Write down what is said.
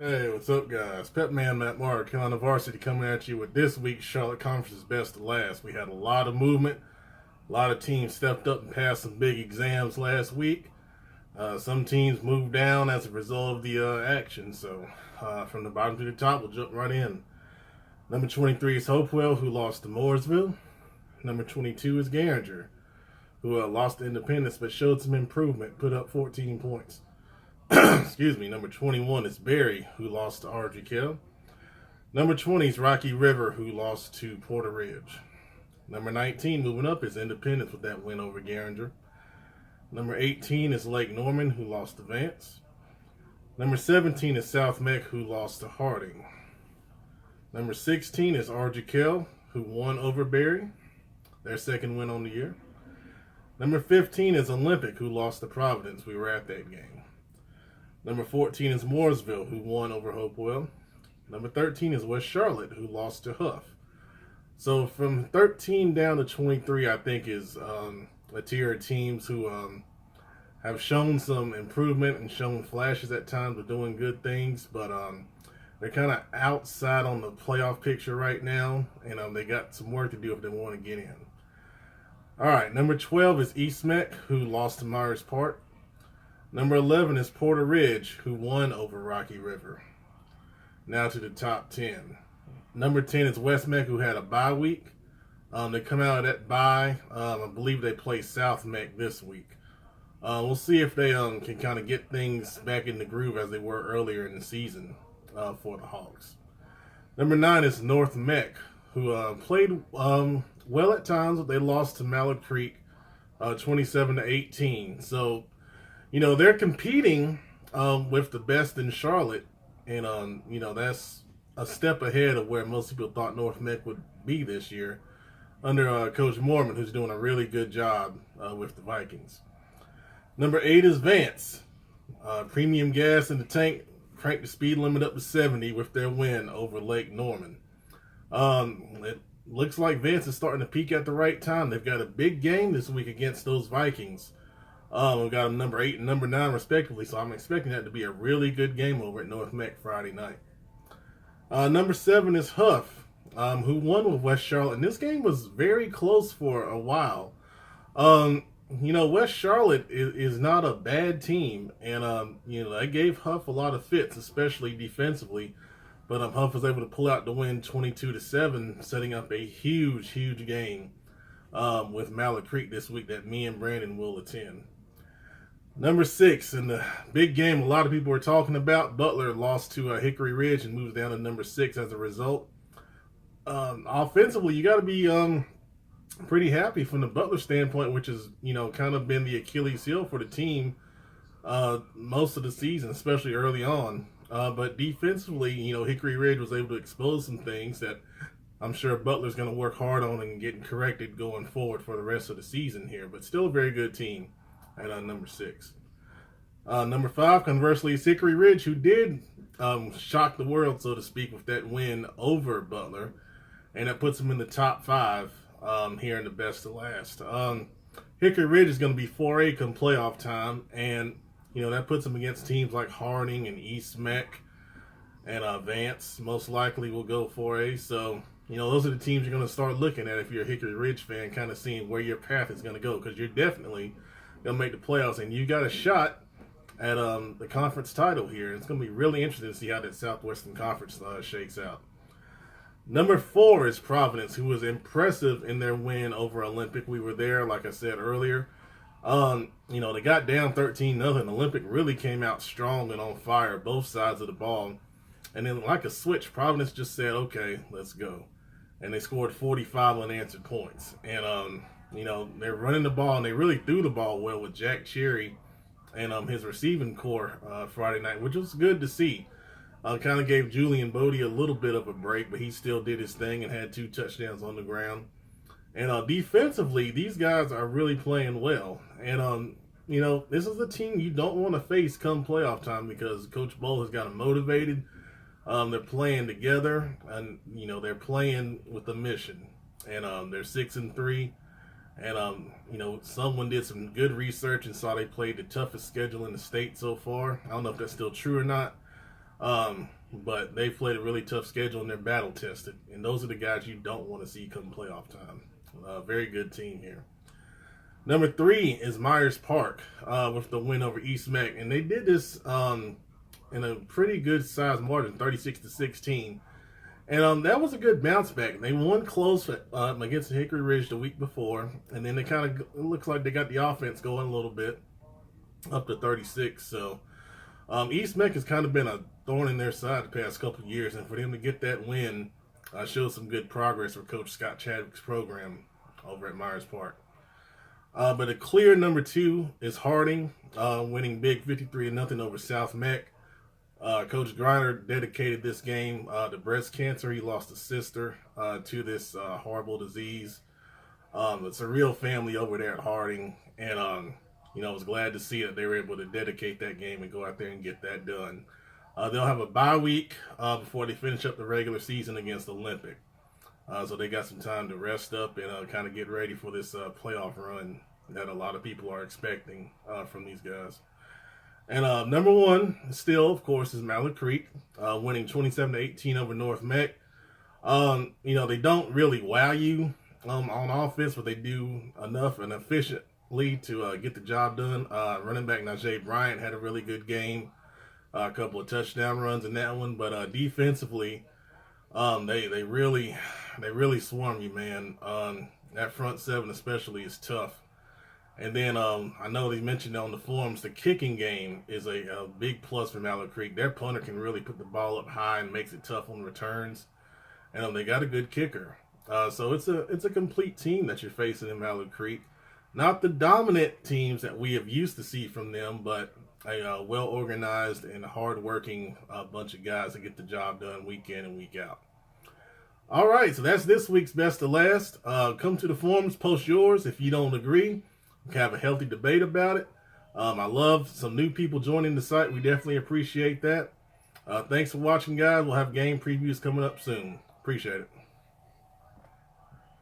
Hey, what's up, guys? Pep Man Matt Mark on the varsity coming at you with this week's Charlotte Conference's best of last. We had a lot of movement. A lot of teams stepped up and passed some big exams last week. Some teams moved down as a result of the action. So, from the bottom to the top, we'll jump right in. Number 23 is Hopewell, who lost to Mooresville. Number 22 is Garinger, who lost to Independence but showed some improvement, put up 14 points. Excuse me. Number 21 is Barry, who lost to RGK. Number 20 is Rocky River, who lost to Porter Ridge. Number 19, moving up, is Independence with that win over Garinger. Number 18 is Lake Norman, who lost to Vance. Number 17 is South Meck, who lost to Harding. Number 16 is RGK, who won over Barry, their second win on the year. Number 15 is Olympic, who lost to Providence. We were at that game. Number 14 is Mooresville, who won over Hopewell. Number 13 is West Charlotte, who lost to Huff. So from 13 down to 23, I think is a tier of teams who have shown some improvement and shown flashes at times of doing good things, but they're kind of outside on the playoff picture right now, and they got some work to do if they want to get in. All right, number 12 is East Meck, who lost to Myers Park. Number 11 is Porter Ridge, who won over Rocky River. Now to the top 10. Number 10 is West Meck, who had a bye week. They come out of that bye. I believe they play South Meck this week. We'll see if they can kind of get things back in the groove as they were earlier in the season for the Hawks. Number 9 is North Meck, who played well at times, but they lost to Mallard Creek 27-18. So, they're competing with the best in Charlotte, and that's a step ahead of where most people thought North Meck would be this year under Coach Mormon, who's doing a really good job with the Vikings. Number 8 is Vance. Premium gas in the tank cranked the speed limit up to 70 with their win over Lake Norman. It looks like Vance is starting to peak at the right time. They've got a big game this week against those Vikings. We've got them number 8 and number 9 respectively, so I'm expecting that to be a really good game over at North Meck Friday night. Number 7 is Huff, who won with West Charlotte, and this game was very close for a while. West Charlotte is not a bad team, and they gave Huff a lot of fits, especially defensively. But Huff was able to pull out the win 22-7, setting up a huge game with Mallard Creek this week that me and Brandon will attend. Number 6, in the big game a lot of people were talking about, Butler lost to Hickory Ridge and moves down to number 6 as a result. Offensively, you got to be pretty happy from the Butler standpoint, which has kind of been the Achilles heel for the team most of the season, especially early on. But defensively, Hickory Ridge was able to expose some things that I'm sure Butler's going to work hard on and getting corrected going forward for the rest of the season here. But still a very good team at number 6. Number 5, conversely, is Hickory Ridge, who did shock the world, so to speak, with that win over Butler. And that puts them in the top 5 here in the best of last. Hickory Ridge is going to be 4A come playoff time, and that puts them against teams like Harding and East Meck and Vance. Most likely will go 4A. So those are the teams you're going to start looking at if you're a Hickory Ridge fan, kind of seeing where your path is going to go, because you're definitely going to make the playoffs, and you got a shot at the conference title here. It's going to be really interesting to see how that Southwestern Conference shakes out. Number 4 is Providence, who was impressive in their win over Olympic. We were there, like I said earlier. They got down 13-0. Olympic really came out strong and on fire, both sides of the ball. And then, like a switch, Providence just said, okay, let's go. And they scored 45 unanswered points. And, they're running the ball, and they really threw the ball well with Jack Cherry and his receiving core Friday night, which was good to see. Kind of gave Julian Bodie a little bit of a break, but he still did his thing and had 2 touchdowns on the ground. And defensively, these guys are really playing well. And, this is a team you don't want to face come playoff time, because Coach Bowl has got them motivated. They're playing together, and, they're playing with a mission. And they're 6-3. And, someone did some good research and saw they played the toughest schedule in the state so far. I don't know if that's still true or not. But they played a really tough schedule and they're battle tested. And those are the guys you don't want to see come playoff time. Very good team here. Number 3 is Myers Park with the win over East Meck. And they did this in a pretty good size margin, 36-16. And that was a good bounce back. They won close against Hickory Ridge the week before. And then it looks like they got the offense going a little bit up to 36. So East Meck has kind of been a thorn in their side the past couple of years. And for them to get that win shows some good progress for Coach Scott Chadwick's program over at Myers Park. But a clear number 2 is Harding, winning big 53-0 over South Meck. Coach Griner dedicated this game to breast cancer. He lost a sister to this horrible disease. It's a real family over there at Harding, and I was glad to see that they were able to dedicate that game and go out there and get that done. They'll have a bye week before they finish up the regular season against Olympic. So they got some time to rest up and kind of get ready for this playoff run that a lot of people are expecting from these guys. And number 1 still, of course, is Mallard Creek, winning 27-18 over North Meck. They don't really wow you on offense, but they do enough and efficiently to get the job done. Running back Najee Bryant had a really good game, a couple of touchdown runs in that one, but defensively, they really swarm you, man. That front 7 especially is tough. And then I know they mentioned on the forums the kicking game is a big plus for Mallard Creek. Their punter can really put the ball up high and makes it tough on returns. And they got a good kicker. So it's a complete team that you're facing in Mallard Creek. Not the dominant teams that we have used to see from them, but a well-organized and hard-working bunch of guys that get the job done week in and week out. All right, so that's this week's Best of Last. Come to the forums, post yours if you don't agree. We can have a healthy debate about it. I love some new people joining the site. We definitely appreciate that. Thanks for watching, guys. We'll have game previews coming up soon. Appreciate it.